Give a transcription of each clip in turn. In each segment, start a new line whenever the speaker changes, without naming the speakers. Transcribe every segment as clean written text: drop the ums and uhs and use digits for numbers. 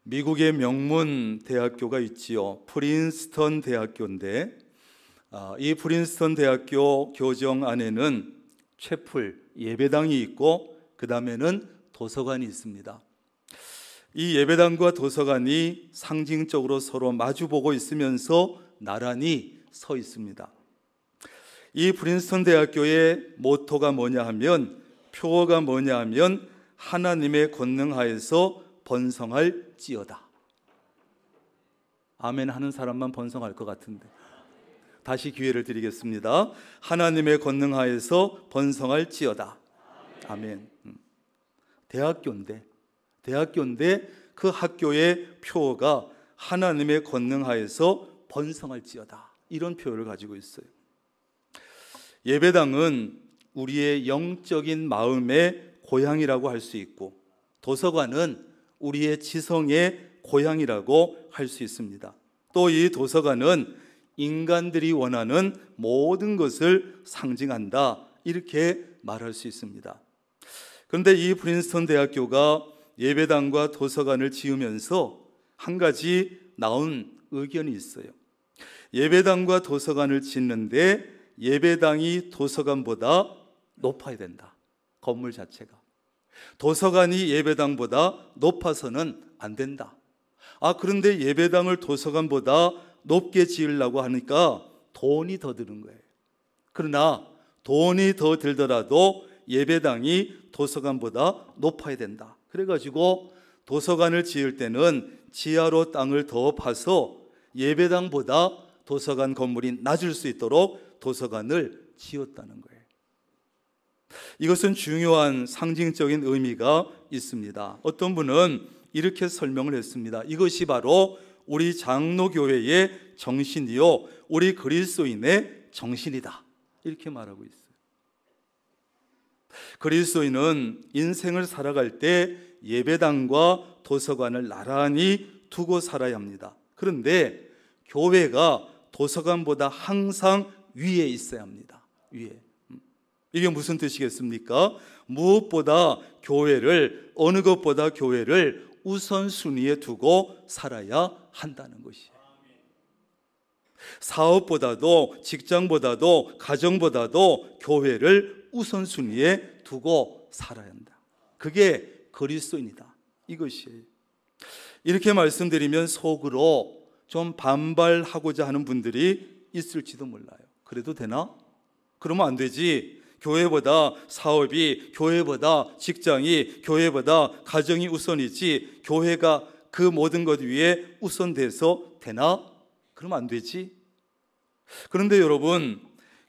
미국의 명문 대학교가 있지요. 프린스턴 대학교인데 이 프린스턴 대학교 교정 안에는 채플, 예배당이 있고 그 다음에는 도서관이 있습니다. 이 예배당과 도서관이 상징적으로 서로 마주보고 있으면서 나란히 서 있습니다. 이 프린스턴 대학교의 모토가 뭐냐 하면, 표어가 뭐냐 하면 하나님의 권능하에서 번성할지어다. 아멘 하는 사람만 번성할 것 같은데 다시 기회를 드리겠습니다. 하나님의 권능하에서 번성할지어다. 아멘. 대학교인데 그 학교의 표어가 하나님의 권능하에서 번성할지어다, 이런 표현을 가지고 있어요. 예배당은 우리의 영적인 마음의 고향이라고 할 수 있고, 도서관은 우리의 지성의 고향이라고 할 수 있습니다. 또 이 도서관은 인간들이 원하는 모든 것을 상징한다, 이렇게 말할 수 있습니다. 그런데 이 프린스턴 대학교가 예배당과 도서관을 지으면서 한 가지 나온 의견이 있어요. 예배당과 도서관을 짓는데 예배당이 도서관보다 높아야 된다, 건물 자체가. 도서관이 예배당보다 높아서는 안 된다. 그런데 예배당을 도서관보다 높게 지으려고 하니까 돈이 더 드는 거예요. 그러나 돈이 더 들더라도 예배당이 도서관보다 높아야 된다. 그래가지고 도서관을 지을 때는 지하로 땅을 더 파서 예배당보다 도서관 건물이 낮을 수 있도록 도서관을 지었다는 거예요. 이것은 중요한 상징적인 의미가 있습니다. 어떤 분은 이렇게 설명을 했습니다. 이것이 바로 우리 장로교회의 정신이요, 우리 그리스도인의 정신이다, 이렇게 말하고 있어요. 그리스도인은 인생을 살아갈 때 예배당과 도서관을 나란히 두고 살아야 합니다. 그런데 교회가 도서관보다 항상 위에 있어야 합니다. 위에. 이게 무슨 뜻이겠습니까? 무엇보다 교회를, 어느 것보다 교회를 우선순위에 두고 살아야 한다는 것이에요. 사업보다도, 직장보다도, 가정보다도 교회를 우선순위에 두고 살아야 한다. 그게 그리스도인이다, 이것이에요. 이렇게 말씀드리면 속으로 좀 반발하고자 하는 분들이 있을지도 몰라요. 그래도 되나? 그러면 안 되지. 교회보다 사업이, 교회보다 직장이, 교회보다 가정이 우선이지, 교회가 그 모든 것 위에 우선돼서 되나? 그러면 안 되지. 그런데 여러분,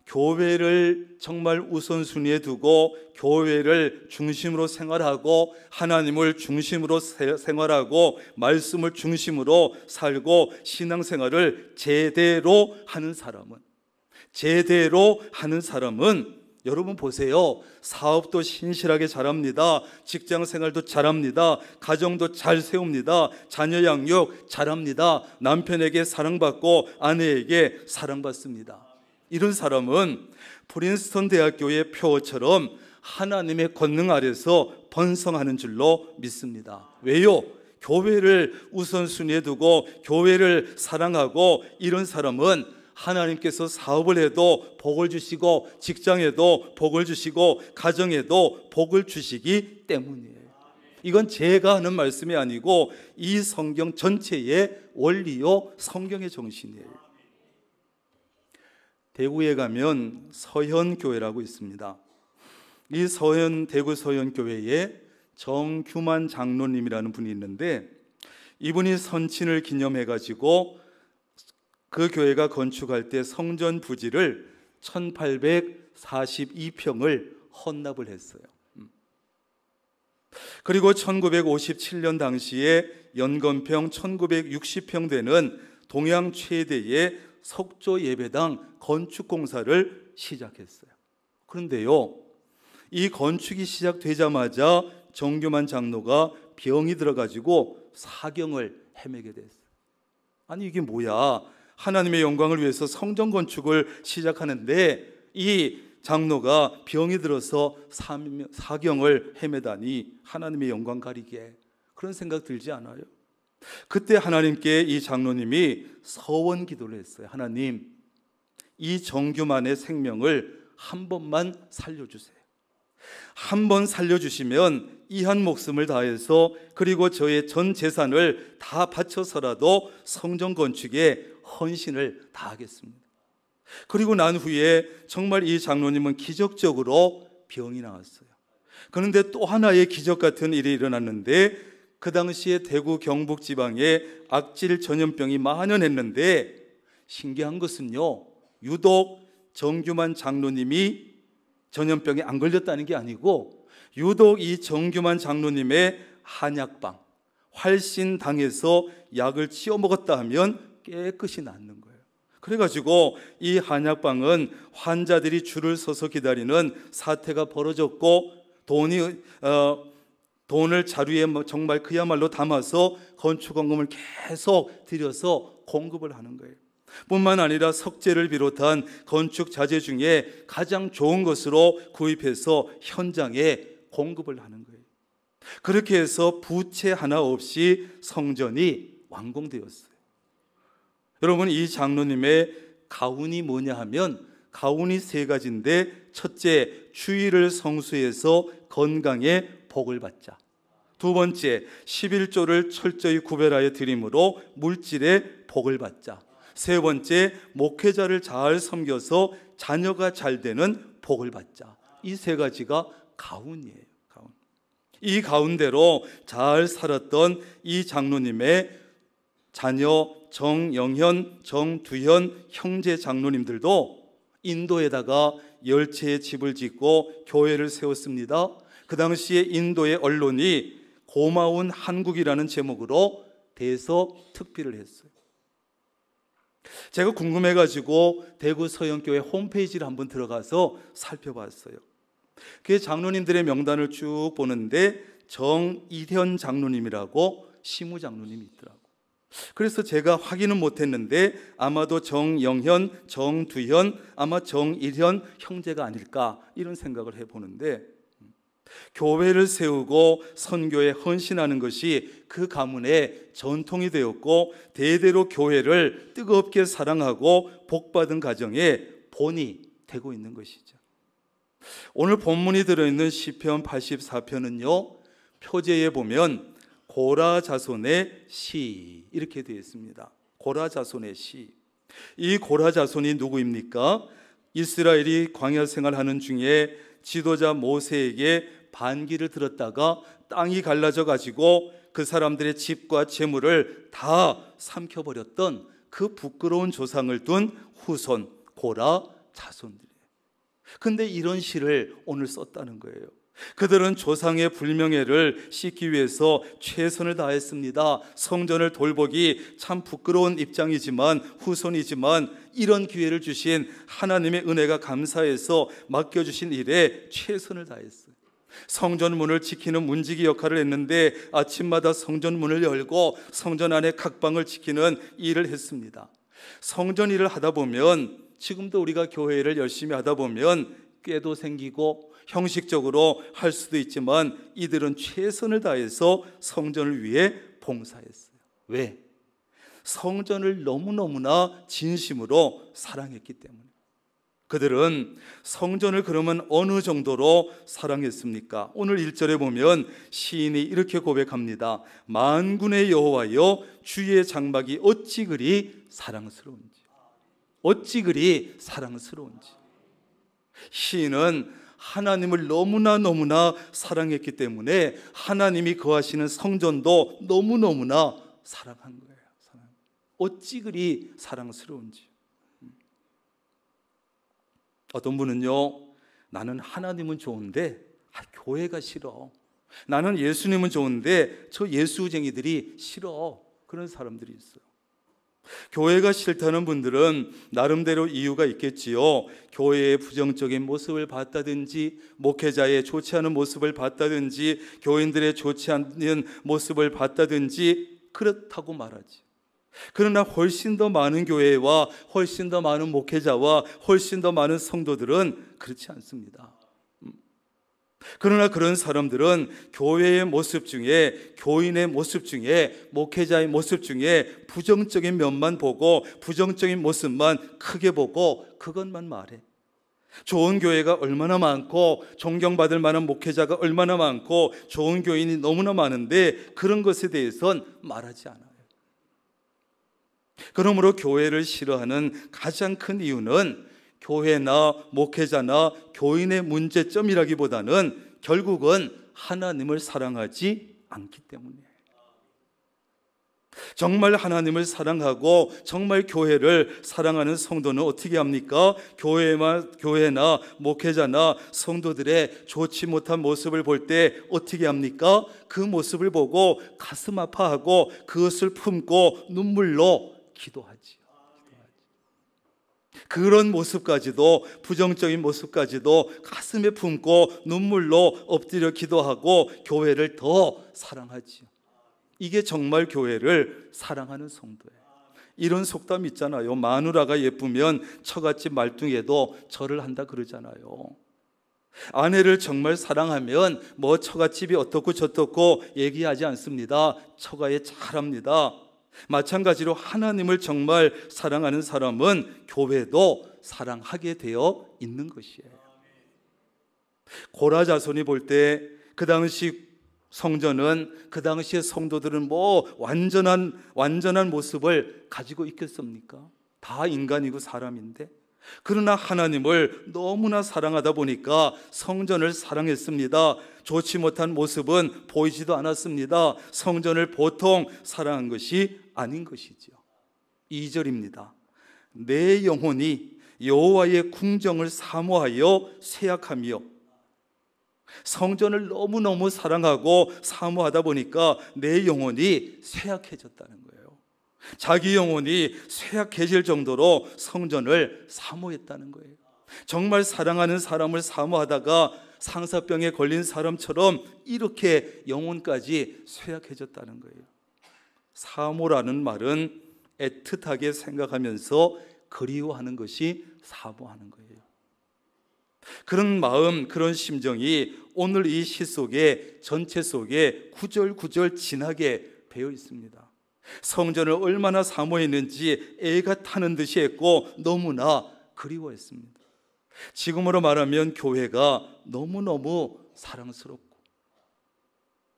교회를 정말 우선순위에 두고 교회를 중심으로 생활하고 하나님을 중심으로 생활하고 말씀을 중심으로 살고 신앙생활을 제대로 하는 사람은 여러분 보세요. 사업도 신실하게 잘합니다. 직장생활도 잘합니다. 가정도 잘 세웁니다. 자녀 양육 잘합니다. 남편에게 사랑받고 아내에게 사랑받습니다. 이런 사람은 프린스턴 대학교의 표어처럼 하나님의 권능 아래서 번성하는 줄로 믿습니다. 왜요? 교회를 우선순위에 두고 교회를 사랑하고, 이런 사람은 하나님께서 사업을 해도 복을 주시고, 직장에도 복을 주시고, 가정에도 복을 주시기 때문이에요. 이건 제가 하는 말씀이 아니고 이 성경 전체의 원리요, 성경의 정신이에요. 대구에 가면 서현교회라고 있습니다. 이 대구 서현교회에 정규만 장로님이라는 분이 있는데, 이분이 선친을 기념해가지고 그 교회가 건축할 때 성전 부지를 1842평을 헌납을 했어요. 그리고 1957년 당시에 연건평 1960평 되는 동양 최대의 석조 예배당 건축 공사를 시작했어요. 그런데요, 이 건축이 시작되자마자 정규만 장로가 병이 들어가지고 사경을 헤매게 됐어요. 아니 이게 뭐야? 하나님의 영광을 위해서 성전 건축을 시작하는데 이 장로가 병이 들어서 사경을 헤매다니, 하나님의 영광 가리게, 그런 생각 들지 않아요? 그때 하나님께 이 장로님이 서원 기도를 했어요. 하나님, 이 정규만의 생명을 한 번만 살려주세요. 한 번 살려주시면 이 한 목숨을 다해서 그리고 저의 전 재산을 다 바쳐서라도 성전 건축에 헌신을 다하겠습니다. 그리고 난 후에 정말 이 장로님은 기적적으로 병이 나왔어요. 그런데 또 하나의 기적 같은 일이 일어났는데, 그 당시에 대구 경북 지방에 악질 전염병이 만연했는데, 신기한 것은요, 유독 정규만 장로님이 전염병에 안 걸렸다는 게 아니고, 유독 이 정규만 장로님의 한약방, 활신당에서 약을 치워 먹었다 하면 깨끗이 낫는 거예요. 그래가지고 이 한약방은 환자들이 줄을 서서 기다리는 사태가 벌어졌고, 돈을 자루에 정말 그야말로 담아서 건축원금을 계속 들여서 공급을 하는 거예요. 뿐만 아니라 석재를 비롯한 건축 자재 중에 가장 좋은 것으로 구입해서 현장에 공급을 하는 거예요. 그렇게 해서 부채 하나 없이 성전이 완공되었어요. 여러분, 이 장로님의 가훈이 뭐냐 하면 가훈이 세 가지인데, 첫째, 주의를 성수해서 건강에 복을 받자. 두 번째, 11조를 철저히 구별하여 드림으로 물질에 복을 받자. 세 번째, 목회자를 잘 섬겨서 자녀가 잘 되는 복을 받자. 이 세 가지가 가훈이에요. 가훈. 이 가운데로 잘 살았던 이 장로님의 자녀 정영현, 정두현 형제 장로님들도 인도에다가 10채의 집을 짓고 교회를 세웠습니다. 그 당시에 인도의 언론이 고마운 한국이라는 제목으로 대서특필을 했어요. 제가 궁금해가지고 대구 서영교회 홈페이지를 한번 들어가서 살펴봤어요. 그 장로님들의 명단을 쭉 보는데 정일현 장로님이라고 시무 장로님이 있더라고요. 그래서 제가 확인은 못했는데 아마도 정영현, 정두현, 아마 정일현 형제가 아닐까 이런 생각을 해보는데, 교회를 세우고 선교에 헌신하는 것이 그 가문의 전통이 되었고, 대대로 교회를 뜨겁게 사랑하고 복받은 가정의 본이 되고 있는 것이죠. 오늘 본문이 들어있는 시편 84편은요, 표제에 보면 고라 자손의 시 이렇게 되어 있습니다. 고라 자손의 시. 이 고라 자손이 누구입니까? 이스라엘이 광야 생활하는 중에 지도자 모세에게 반기를 들었다가 땅이 갈라져 가지고 그 사람들의 집과 재물을 다 삼켜버렸던 그 부끄러운 조상을 둔 후손 고라 자손들이에요. 근데 이런 시를 오늘 썼다는 거예요. 그들은 조상의 불명예를 씻기 위해서 최선을 다했습니다. 성전을 돌보기 참 부끄러운 입장이지만, 후손이지만 이런 기회를 주신 하나님의 은혜가 감사해서 맡겨주신 일에 최선을 다했어요. 성전 문을 지키는 문지기 역할을 했는데 아침마다 성전 문을 열고 성전 안에 각방을 지키는 일을 했습니다. 성전 일을 하다 보면, 지금도 우리가 교회를 열심히 하다 보면 꾀도 생기고 형식적으로 할 수도 있지만, 이들은 최선을 다해서 성전을 위해 봉사했어요. 왜? 성전을 너무너무나 진심으로 사랑했기 때문에. 그들은 성전을 그러면 어느 정도로 사랑했습니까? 오늘 1절에 보면 시인이 이렇게 고백합니다. 만군의 여호와여, 주의 장막이 어찌 그리 사랑스러운지. 어찌 그리 사랑스러운지. 시인은 하나님을 너무나 사랑했기 때문에 하나님이 거하시는 성전도 너무나 사랑한 거예요. 어찌 그리 사랑스러운지. 어떤 분은요, 나는 하나님은 좋은데 교회가 싫어. 나는 예수님은 좋은데 저 예수쟁이들이 싫어. 그런 사람들이 있어요. 교회가 싫다는 분들은 나름대로 이유가 있겠지요. 교회의 부정적인 모습을 봤다든지, 목회자의 좋지 않은 모습을 봤다든지, 교인들의 좋지 않은 모습을 봤다든지, 그렇다고 말하지. 그러나 훨씬 더 많은 교회와 훨씬 더 많은 목회자와 훨씬 더 많은 성도들은 그렇지 않습니다. 그러나 그런 사람들은 교회의 모습 중에, 교인의 모습 중에, 목회자의 모습 중에 부정적인 면만 보고 부정적인 모습만 크게 보고 그것만 말해. 좋은 교회가 얼마나 많고 존경받을 만한 목회자가 얼마나 많고 좋은 교인이 너무나 많은데 그런 것에 대해서는 말하지 않아요. 그러므로 교회를 싫어하는 가장 큰 이유는 교회나 목회자나 교인의 문제점이라기보다는 결국은 하나님을 사랑하지 않기 때문이에요. 정말 하나님을 사랑하고 정말 교회를 사랑하는 성도는 어떻게 합니까? 교회나 목회자나 성도들의 좋지 못한 모습을 볼 때 어떻게 합니까? 그 모습을 보고 가슴 아파하고 그것을 품고 눈물로 기도하지요. 그런 모습까지도, 부정적인 모습까지도 가슴에 품고 눈물로 엎드려 기도하고 교회를 더 사랑하지요. 이게 정말 교회를 사랑하는 성도예요. 이런 속담 있잖아요. 마누라가 예쁘면 처갓집 말뚱이도 절을 한다 그러잖아요. 아내를 정말 사랑하면 뭐 처갓집이 어떻고 저떻고 얘기하지 않습니다. 처가에 잘합니다. 마찬가지로 하나님을 정말 사랑하는 사람은 교회도 사랑하게 되어 있는 것이에요. 고라 자손이 볼 때 그 당시 성전은, 그 당시의 성도들은 뭐 완전한 모습을 가지고 있겠습니까? 다 인간이고 사람인데. 그러나 하나님을 너무나 사랑하다 보니까 성전을 사랑했습니다. 좋지 못한 모습은 보이지도 않았습니다. 성전을 보통 사랑한 것이 아닌 것이죠. 2절입니다. 내 영혼이 여호와의 궁정을 사모하여 쇠약하며, 성전을 너무너무 사랑하고 사모하다 보니까 내 영혼이 쇠약해졌다는 거예요. 자기 영혼이 쇠약해질 정도로 성전을 사모했다는 거예요. 정말 사랑하는 사람을 사모하다가 상사병에 걸린 사람처럼 이렇게 영혼까지 쇠약해졌다는 거예요. 사모라는 말은 애틋하게 생각하면서 그리워하는 것이 사모하는 거예요. 그런 마음, 그런 심정이 오늘 이 시 속에, 전체 속에 구절구절 진하게 배어 있습니다. 성전을 얼마나 사모했는지 애가 타는 듯이 했고 너무나 그리워했습니다. 지금으로 말하면 교회가 너무너무 사랑스럽고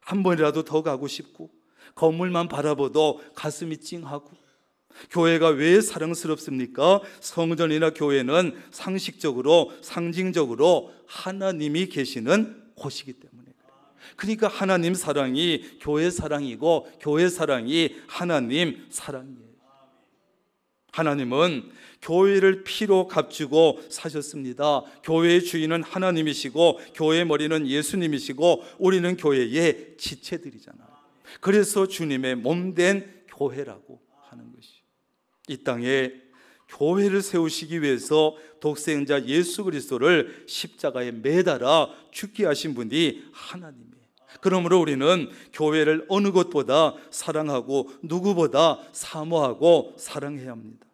한 번이라도 더 가고 싶고 건물만 바라봐도 가슴이 찡하고. 교회가 왜 사랑스럽습니까? 성전이나 교회는 상식적으로, 상징적으로 하나님이 계시는 곳이기 때문에. 그러니까 하나님 사랑이 교회 사랑이고 교회 사랑이 하나님 사랑이에요. 하나님은 교회를 피로 값주고 사셨습니다. 교회의 주인은 하나님이시고 교회의 머리는 예수님이시고 우리는 교회의 지체들이잖아요. 그래서 주님의 몸된 교회라고 하는 것이. 이 땅에 교회를 세우시기 위해서 독생자 예수 그리스도를 십자가에 매달아 죽게 하신 분이 하나님이에요. 그러므로 우리는 교회를 어느 것보다 사랑하고 누구보다 사모하고 사랑해야 합니다.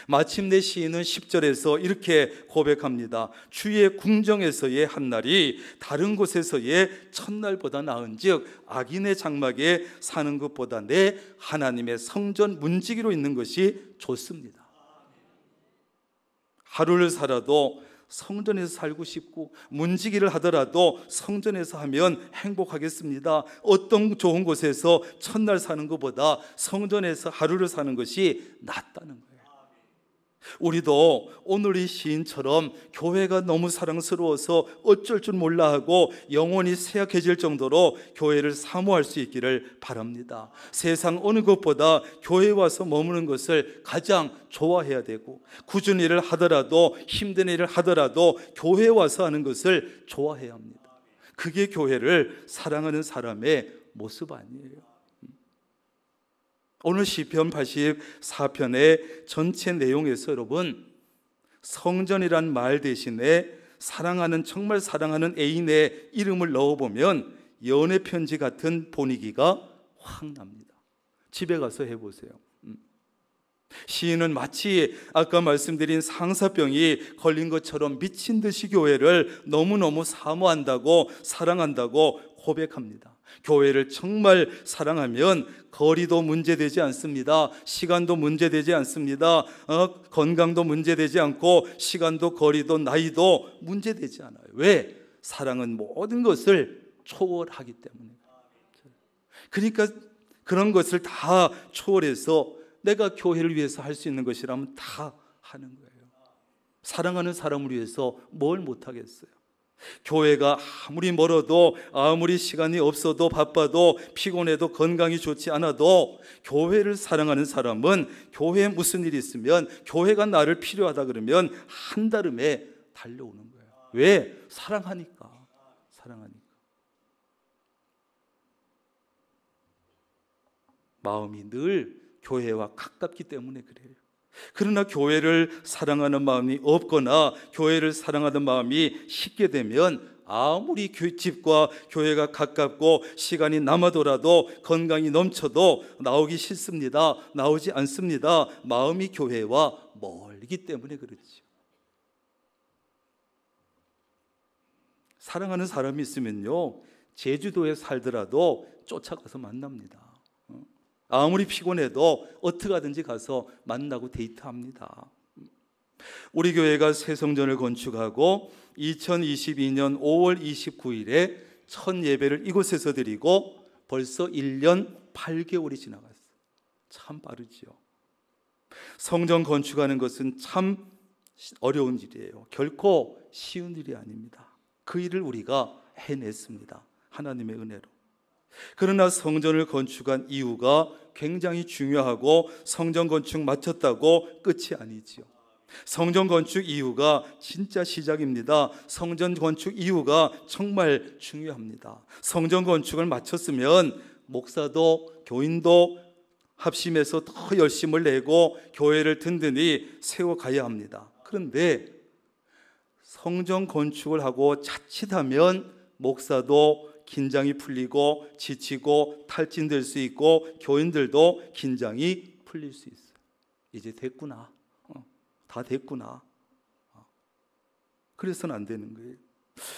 마침내 시인은 10절에서 이렇게 고백합니다. 주의 궁정에서의 한날이 다른 곳에서의 첫날보다 나은즉 악인의 장막에 사는 것보다 내 하나님의 성전 문지기로 있는 것이 좋습니다. 하루를 살아도 성전에서 살고 싶고 문지기를 하더라도 성전에서 하면 행복하겠습니다. 어떤 좋은 곳에서 첫날 사는 것보다 성전에서 하루를 사는 것이 낫다는 거예요. 우리도 오늘 이 시인처럼 교회가 너무 사랑스러워서 어쩔 줄 몰라 하고 영혼이 쇠약해질 정도로 교회를 사모할 수 있기를 바랍니다. 세상 어느 것보다 교회에 와서 머무는 것을 가장 좋아해야 되고 굳은 일을 하더라도 힘든 일을 하더라도 교회에 와서 하는 것을 좋아해야 합니다. 그게 교회를 사랑하는 사람의 모습 아니에요. 오늘 시편 84편의 전체 내용에서 여러분 성전이란 말 대신에 사랑하는, 정말 사랑하는 애인의 이름을 넣어보면 연애 편지 같은 분위기가 확 납니다. 집에 가서 해보세요. 시인은 마치 아까 말씀드린 상사병이 걸린 것처럼 미친 듯이 교회를 너무너무 사모한다고, 사랑한다고 고백합니다. 교회를 정말 사랑하면 거리도 문제되지 않습니다. 시간도 문제되지 않습니다. 건강도 문제되지 않고, 시간도 거리도 나이도 문제되지 않아요. 왜? 사랑은 모든 것을 초월하기 때문에. 그러니까 그런 것을 다 초월해서 내가 교회를 위해서 할 수 있는 것이라면 다 하는 거예요. 사랑하는 사람을 위해서 뭘 못하겠어요? 교회가 아무리 멀어도, 아무리 시간이 없어도, 바빠도, 피곤해도, 건강이 좋지 않아도 교회를 사랑하는 사람은 교회에 무슨 일이 있으면, 교회가 나를 필요하다 그러면 한달음에 달려오는 거예요. 왜? 사랑하니까. 사랑하니까. 마음이 늘 교회와 가깝기 때문에 그래요. 그러나 교회를 사랑하는 마음이 없거나 교회를 사랑하는 마음이 식게 되면 아무리 집과 교회가 가깝고 시간이 남아도라도, 건강이 넘쳐도 나오기 싫습니다. 나오지 않습니다. 마음이 교회와 멀기 때문에 그렇죠. 사랑하는 사람이 있으면요, 제주도에 살더라도 쫓아가서 만납니다. 아무리 피곤해도 어떻게 하든지 가서 만나고 데이트합니다. 우리 교회가 새 성전을 건축하고 2022년 5월 29일에 첫 예배를 이곳에서 드리고 벌써 1년 8개월이 지나갔어요. 참 빠르지요. 성전 건축하는 것은 참 어려운 일이에요. 결코 쉬운 일이 아닙니다. 그 일을 우리가 해냈습니다. 하나님의 은혜로. 그러나 성전을 건축한 이유가 굉장히 중요하고, 성전 건축 마쳤다고 끝이 아니지요. 성전 건축 이유가 진짜 시작입니다. 성전 건축 이유가 정말 중요합니다. 성전 건축을 마쳤으면 목사도 교인도 합심해서 더 열심을 내고 교회를 든든히 세워가야 합니다. 그런데 성전 건축을 하고 자칫하면 목사도 긴장이 풀리고 지치고 탈진될 수 있고, 교인들도 긴장이 풀릴 수 있어요. 이제 됐구나. 다 됐구나. 그래서는 안 되는 거예요.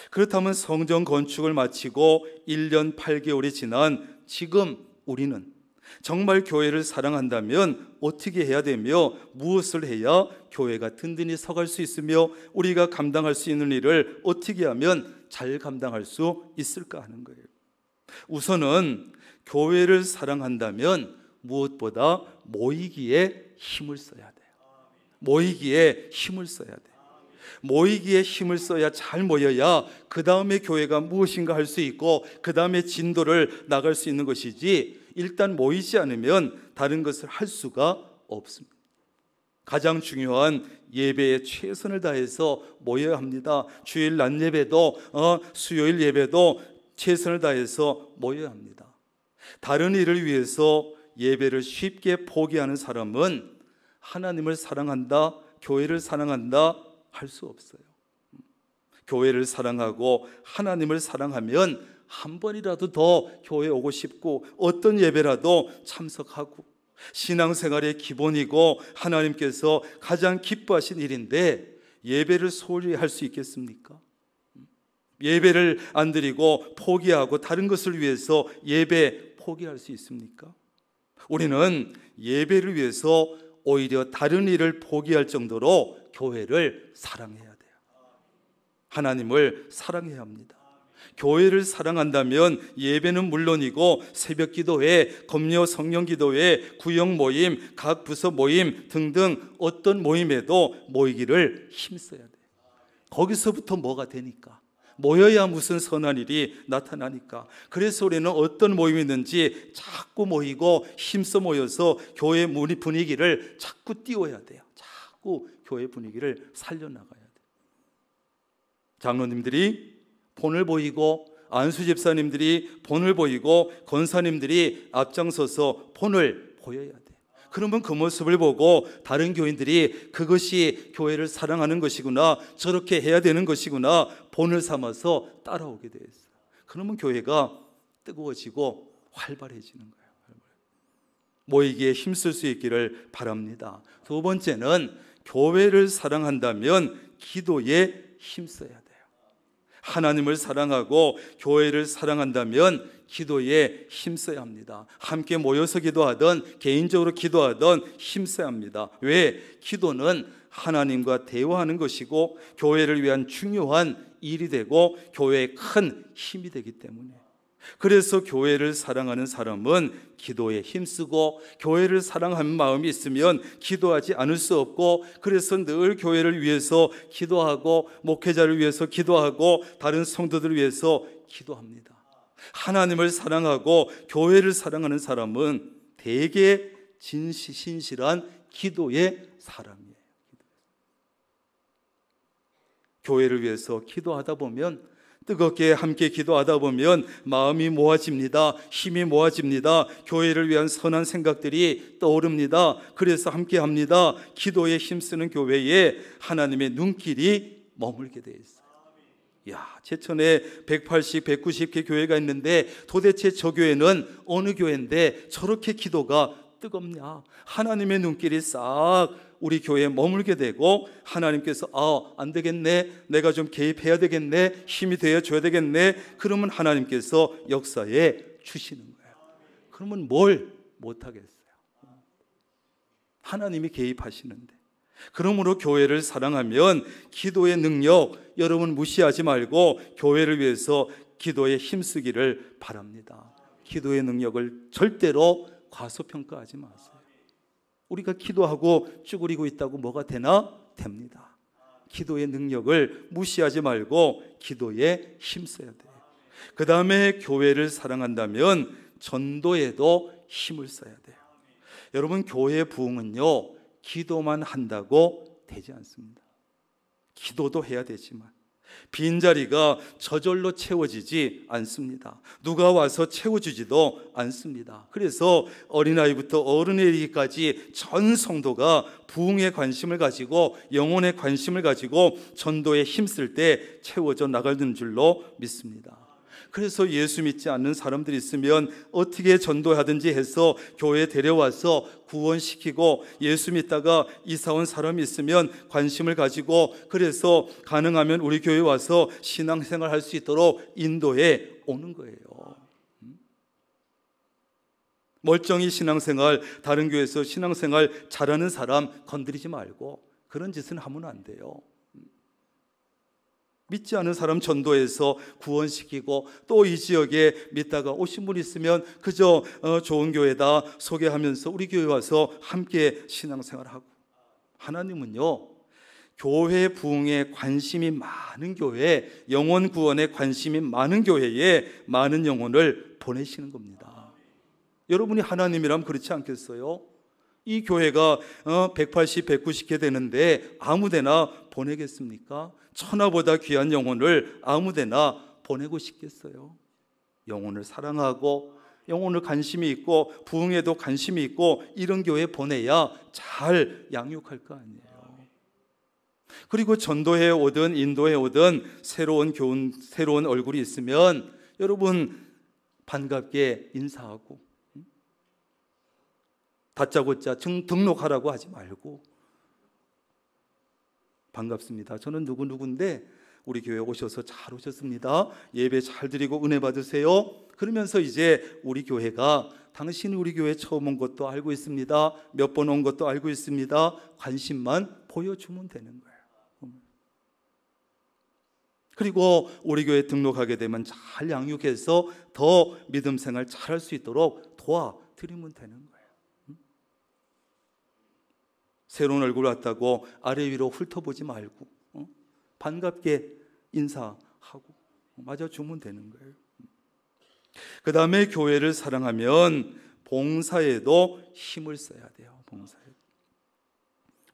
그렇다면 성전 건축을 마치고 1년 8개월이 지난 지금 우리는 정말 교회를 사랑한다면 어떻게 해야 되며, 무엇을 해야 교회가 든든히 서갈 수 있으며, 우리가 감당할 수 있는 일을 어떻게 하면 잘 감당할 수 있을까 하는 거예요. 우선은 교회를 사랑한다면 무엇보다 모이기에 힘을 써야 돼요. 모이기에 힘을 써야 돼요. 모이기에 힘을 써야, 잘 모여야 그 다음에 교회가 무엇인가 할 수 있고, 그 다음에 진도를 나갈 수 있는 것이지, 일단 모이지 않으면 다른 것을 할 수가 없습니다. 가장 중요한 예배에 최선을 다해서 모여야 합니다. 주일 낮 예배도 수요일 예배도 최선을 다해서 모여야 합니다. 다른 일을 위해서 예배를 쉽게 포기하는 사람은 하나님을 사랑한다, 교회를 사랑한다 할 수 없어요. 교회를 사랑하고 하나님을 사랑하면 한 번이라도 더 교회에 오고 싶고, 어떤 예배라도 참석하고, 신앙생활의 기본이고 하나님께서 가장 기뻐하신 일인데 예배를 소홀히 할 수 있겠습니까? 예배를 안 드리고 포기하고 다른 것을 위해서 예배 포기할 수 있습니까? 우리는 예배를 위해서 오히려 다른 일을 포기할 정도로 교회를 사랑해야 돼요. 하나님을 사랑해야 합니다. 교회를 사랑한다면 예배는 물론이고 새벽 기도회, 검려 성령 기도회, 구역 모임, 각 부서 모임 등등 어떤 모임에도 모이기를 힘써야 돼요. 거기서부터 뭐가 되니까, 모여야 무슨 선한 일이 나타나니까. 그래서 우리는 어떤 모임이 있는지 자꾸 모이고 힘써 모여서 교회 분위기를 자꾸 띄워야 돼요. 자꾸 교회 분위기를 살려나가야 돼요. 장로님들이 본을 보이고, 안수 집사님들이 본을 보이고, 권사님들이 앞장서서 본을 보여야 돼요. 그러면 그 모습을 보고 다른 교인들이 그것이 교회를 사랑하는 것이구나, 저렇게 해야 되는 것이구나 본을 삼아서 따라오게 되어 있어요. 그러면 교회가 뜨거워지고 활발해지는 거예요. 모이기에 힘쓸 수 있기를 바랍니다. 두 번째는 교회를 사랑한다면 기도에 힘써야 돼요. 하나님을 사랑하고 교회를 사랑한다면 기도에 힘써야 합니다. 함께 모여서 기도하든 개인적으로 기도하든 힘써야 합니다. 왜? 기도는 하나님과 대화하는 것이고 교회를 위한 중요한 일이 되고 교회의 큰 힘이 되기 때문에, 그래서 교회를 사랑하는 사람은 기도에 힘쓰고 교회를 사랑하는 마음이 있으면 기도하지 않을 수 없고, 그래서 늘 교회를 위해서 기도하고 목회자를 위해서 기도하고 다른 성도들을 위해서 기도합니다. 하나님을 사랑하고 교회를 사랑하는 사람은 대개 신실한 기도의 사람이에요. 교회를 위해서 기도하다 보면, 뜨겁게 함께 기도하다 보면 마음이 모아집니다. 힘이 모아집니다. 교회를 위한 선한 생각들이 떠오릅니다. 그래서 함께 합니다. 기도에 힘쓰는 교회에 하나님의 눈길이 머물게 되어 있어요. 제천에 180, 190개 교회가 있는데 도대체 저 교회는 어느 교회인데 저렇게 기도가 뜨겁냐? 하나님의 눈길이 싹 우리 교회에 머물게 되고, 하나님께서 안 되겠네, 내가 좀 개입해야 되겠네, 힘이 되어줘야 되겠네, 그러면 하나님께서 역사에 주시는 거예요. 그러면 뭘 못하겠어요? 하나님이 개입하시는데. 그러므로 교회를 사랑하면 기도의 능력, 여러분 무시하지 말고 교회를 위해서 기도에 힘쓰기를 바랍니다. 기도의 능력을 절대로 과소평가하지 마세요. 우리가 기도하고 쭈그리고 있다고 뭐가 되나? 됩니다. 기도의 능력을 무시하지 말고 기도에 힘써야 돼요. 그 다음에 교회를 사랑한다면 전도에도 힘을 써야 돼요. 여러분, 교회 부흥은요, 기도만 한다고 되지 않습니다. 기도도 해야 되지만 빈자리가 저절로 채워지지 않습니다. 누가 와서 채워주지도 않습니다. 그래서 어린아이부터 어른에 이르기까지 전 성도가 부흥에 관심을 가지고 영혼에 관심을 가지고 전도에 힘쓸 때 채워져 나가는 줄로 믿습니다. 그래서 예수 믿지 않는 사람들이 있으면 어떻게 전도하든지 해서 교회에 데려와서 구원시키고, 예수 믿다가 이사 온 사람이 있으면 관심을 가지고, 그래서 가능하면 우리 교회에 와서 신앙생활 할 수 있도록 인도해 오는 거예요. 멀쩡히 신앙생활, 다른 교회에서 신앙생활 잘하는 사람 건드리지 말고 그런 짓은 하면 안 돼요. 믿지 않은 사람 전도해서 구원시키고, 또 이 지역에 믿다가 오신 분 있으면 그저 좋은 교회다 소개하면서 우리 교회 와서 함께 신앙생활하고. 하나님은요, 교회 부흥에 관심이 많은 교회, 영혼 구원에 관심이 많은 교회에 많은 영혼을 보내시는 겁니다. 여러분이 하나님이라면 그렇지 않겠어요? 이 교회가 180, 190개 되는데 아무데나 보내겠습니까? 천하보다 귀한 영혼을 아무데나 보내고 싶겠어요? 영혼을 사랑하고 영혼을 관심이 있고 부흥에도 관심이 있고 이런 교회에 보내야 잘 양육할 거 아니에요. 그리고 전도해 오든 인도해 오든 새로운 교훈, 새로운 얼굴이 있으면 여러분 반갑게 인사하고, 다짜고짜 등록하라고 하지 말고, 반갑습니다, 저는 누구누구인데 우리 교회 오셔서 잘 오셨습니다, 예배 잘 드리고 은혜 받으세요, 그러면서 이제 우리 교회가 당신이 우리 교회 처음 온 것도 알고 있습니다, 몇 번 온 것도 알고 있습니다, 관심만 보여주면 되는 거예요. 그리고 우리 교회 등록하게 되면 잘 양육해서 더 믿음 생활 잘 할 수 있도록 도와드리면 되는 거예요. 새로운 얼굴 왔다고 아래 위로 훑어보지 말고 반갑게 인사하고 맞아주면 되는 거예요. 그 다음에 교회를 사랑하면 봉사에도 힘을 써야 돼요. 봉사에.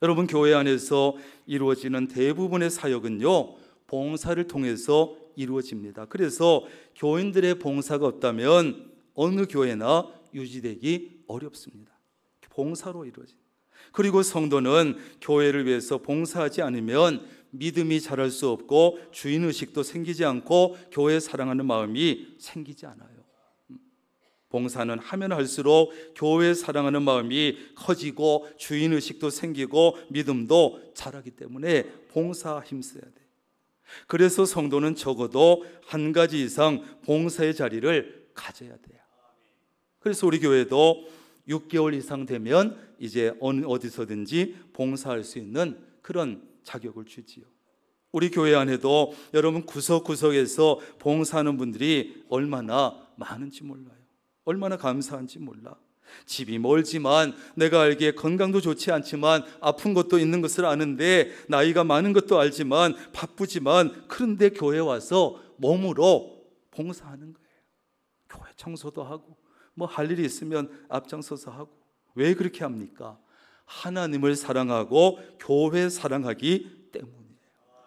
여러분, 교회 안에서 이루어지는 대부분의 사역은요, 봉사를 통해서 이루어집니다. 그래서 교인들의 봉사가 없다면 어느 교회나 유지되기 어렵습니다. 봉사로 이루어집니다. 그리고 성도는 교회를 위해서 봉사하지 않으면 믿음이 자랄 수 없고 주인의식도 생기지 않고 교회 사랑하는 마음이 생기지 않아요. 봉사는 하면 할수록 교회 사랑하는 마음이 커지고 주인의식도 생기고 믿음도 자라기 때문에 봉사 힘써야 돼. 그래서 성도는 적어도 한 가지 이상 봉사의 자리를 가져야 돼요. 그래서 우리 교회도 6개월 이상 되면 이제 어디서든지 봉사할 수 있는 그런 자격을 주지요. 우리 교회 안에도 여러분 구석구석에서 봉사하는 분들이 얼마나 많은지 몰라요. 얼마나 감사한지 몰라. 집이 멀지만, 내가 알기에 건강도 좋지 않지만 아픈 것도 있는 것을 아는데, 나이가 많은 것도 알지만 바쁘지만, 그런데 교회 와서 몸으로 봉사하는 거예요. 교회 청소도 하고 뭐 할 일이 있으면 앞장서서 하고. 왜 그렇게 합니까? 하나님을 사랑하고 교회 사랑하기 때문이에요.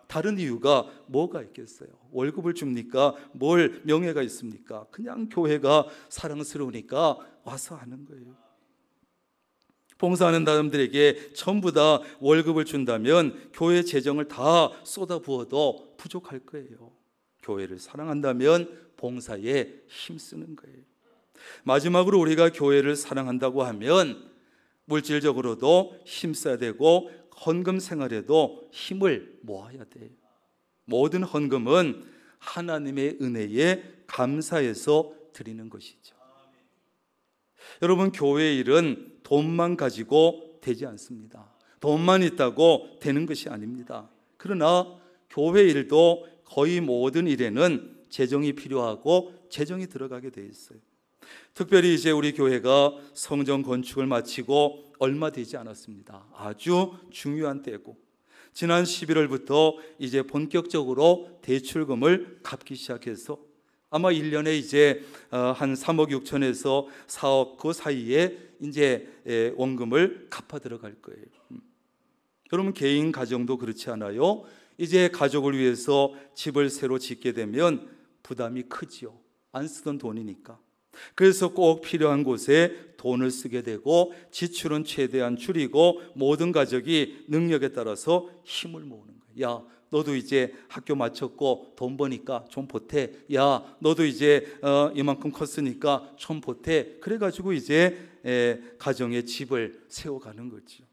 다른 이유가 뭐가 있겠어요? 월급을 줍니까? 뭘 명예가 있습니까? 그냥 교회가 사랑스러우니까 와서 하는 거예요. 봉사하는 사람들에게 전부 다 월급을 준다면 교회 재정을 다 쏟아부어도 부족할 거예요. 교회를 사랑한다면 봉사에 힘쓰는 거예요. 마지막으로 우리가 교회를 사랑한다고 하면 물질적으로도 힘써야 되고 헌금 생활에도 힘을 모아야 돼요. 모든 헌금은 하나님의 은혜에 감사해서 드리는 것이죠. 여러분, 교회의 일은 돈만 가지고 되지 않습니다. 돈만 있다고 되는 것이 아닙니다. 그러나 교회 일도 거의 모든 일에는 재정이 필요하고 재정이 들어가게 돼 있어요. 특별히 이제 우리 교회가 성전 건축을 마치고 얼마 되지 않았습니다. 아주 중요한 때고, 지난 11월부터 이제 본격적으로 대출금을 갚기 시작해서 아마 1년에 이제 한 3억 6천에서 4억 그 사이에 이제 원금을 갚아 들어갈 거예요. 여러분, 개인 가정도 그렇지 않아요? 이제 가족을 위해서 집을 새로 짓게 되면 부담이 크지요. 안 쓰던 돈이니까. 그래서 꼭 필요한 곳에 돈을 쓰게 되고 지출은 최대한 줄이고 모든 가족이 능력에 따라서 힘을 모으는 거예요. 야, 너도 이제 학교 마쳤고 돈 버니까 좀 보태. 야, 너도 이제 이만큼 컸으니까 좀 보태. 그래가지고 이제 가정의 집을 세워가는 거죠.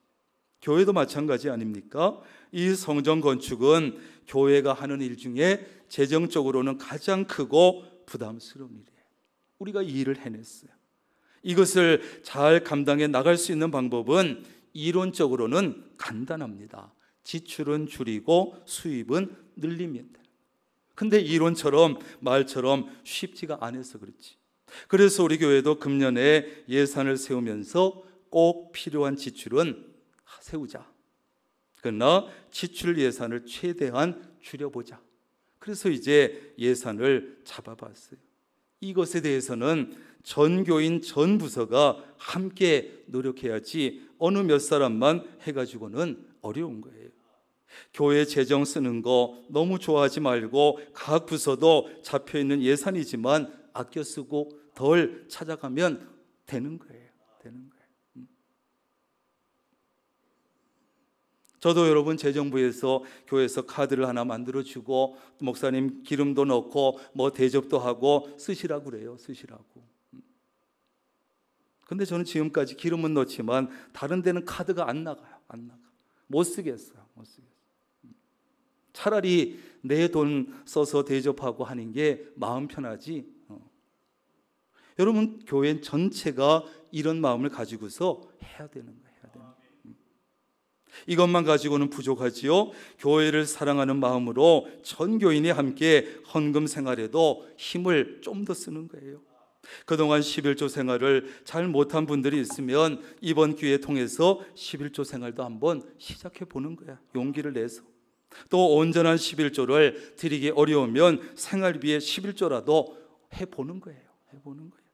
교회도 마찬가지 아닙니까? 이 성전 건축은 교회가 하는 일 중에 재정적으로는 가장 크고 부담스러운 일이에요. 우리가 이 일을 해냈어요. 이것을 잘 감당해 나갈 수 있는 방법은 이론적으로는 간단합니다. 지출은 줄이고 수입은 늘리면 돼요. 근데 이론처럼 말처럼 쉽지가 않아서 그렇지. 그래서 우리 교회도 금년에 예산을 세우면서 꼭 필요한 지출은 세우자. 그러나 지출 예산을 최대한 줄여보자. 그래서 이제 예산을 잡아봤어요. 이것에 대해서는 전 교인 전 부서가 함께 노력해야지 어느 몇 사람만 해가지고는 어려운 거예요. 교회 재정 쓰는 거 너무 좋아하지 말고 각 부서도 잡혀있는 예산이지만 아껴 쓰고 덜 찾아가면 되는 거예요. 되는 거예요. 저도 여러분 재정부에서 교회에서 카드를 하나 만들어주고 목사님 기름도 넣고 뭐 대접도 하고 쓰시라고 그래요. 쓰시라고. 근데 저는 지금까지 기름은 넣지만 다른 데는 카드가 안 나가요. 안 나가. 못 쓰겠어요. 못 쓰겠어요. 차라리 내 돈 써서 대접하고 하는 게 마음 편하지. 여러분, 교회 전체가 이런 마음을 가지고서 해야 되는 거예요. 이것만 가지고는 부족하지요. 교회를 사랑하는 마음으로 전 교인이 함께 헌금 생활에도 힘을 좀 더 쓰는 거예요. 그동안 11조 생활을 잘 못한 분들이 있으면 이번 기회 통해서 11조 생활도 한번 시작해 보는 거야. 용기를 내서. 또 온전한 11조를 드리기 어려우면 생활비에 11조라도 해보는 거예요. 해보는 거예요.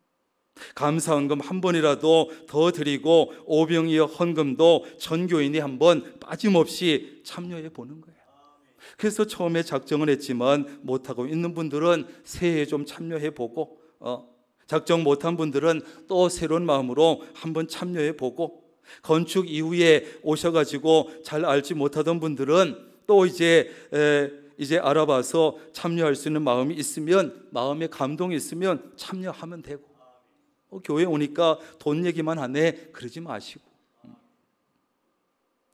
감사헌금 한 번이라도 더 드리고 오병이어 헌금도 전교인이 한번 빠짐없이 참여해 보는 거예요. 그래서 처음에 작정을 했지만 못하고 있는 분들은 새해에 좀 참여해 보고 작정 못한 분들은 또 새로운 마음으로 한번 참여해 보고 건축 이후에 오셔가지고 잘 알지 못하던 분들은 또 이제 알아봐서 참여할 수 있는 마음이 있으면, 마음의 감동이 있으면 참여하면 되고, 교회 오니까 돈 얘기만 하네, 그러지 마시고,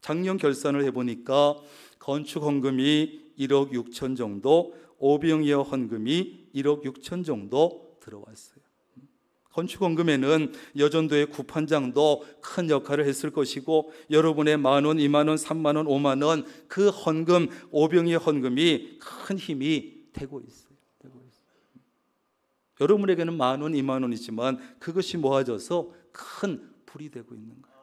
작년 결산을 해보니까 건축 헌금이 1억 6천 정도, 오병이어 헌금이 1억 6천 정도 들어왔어요. 건축 헌금에는 여전도의 구판장도 큰 역할을 했을 것이고, 여러분의 10,000원, 20,000원, 30,000원, 50,000원 그 헌금, 오병이어 헌금이 큰 힘이 되고 있어요. 여러분에게는 10,000원, 20,000원이지만 그것이 모아져서 큰 불이 되고 있는 거예요.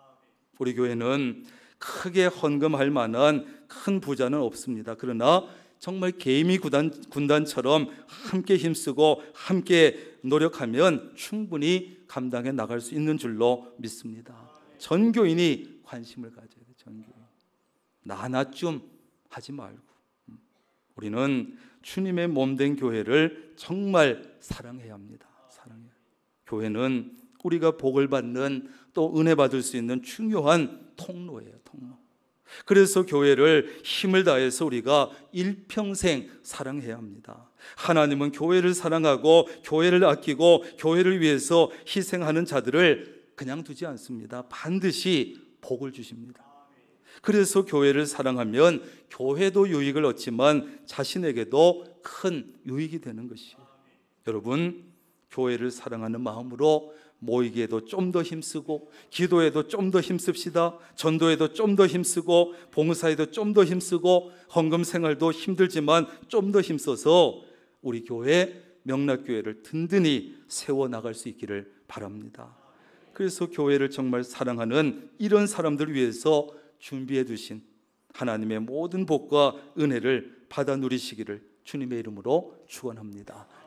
우리 교회는 크게 헌금할 만한 큰 부자는 없습니다. 그러나 정말 개미 군단처럼 함께 힘쓰고 함께 노력하면 충분히 감당해 나갈 수 있는 줄로 믿습니다. 전 교인이 관심을 가져야 돼요. 전 교인. 나좀 하지 말고 우리는 주님의 몸된 교회를 정말 사랑해야 합니다. 사랑해야. 교회는 우리가 복을 받는, 또 은혜 받을 수 있는 중요한 통로예요. 통로. 그래서 교회를 힘을 다해서 우리가 일평생 사랑해야 합니다. 하나님은 교회를 사랑하고 교회를 아끼고 교회를 위해서 희생하는 자들을 그냥 두지 않습니다. 반드시 복을 주십니다. 그래서 교회를 사랑하면 교회도 유익을 얻지만 자신에게도 큰 유익이 되는 것이에요. 여러분, 교회를 사랑하는 마음으로 모이기에도 좀 더 힘쓰고, 기도에도 좀 더 힘씁시다. 전도에도 좀 더 힘쓰고, 봉사에도 좀 더 힘쓰고, 헌금 생활도 힘들지만 좀 더 힘써서 우리 교회, 명락교회를 든든히 세워나갈 수 있기를 바랍니다. 그래서 교회를 정말 사랑하는 이런 사람들 위해서 준비해 두신 하나님의 모든 복과 은혜를 받아 누리시기를 주님의 이름으로 축원합니다.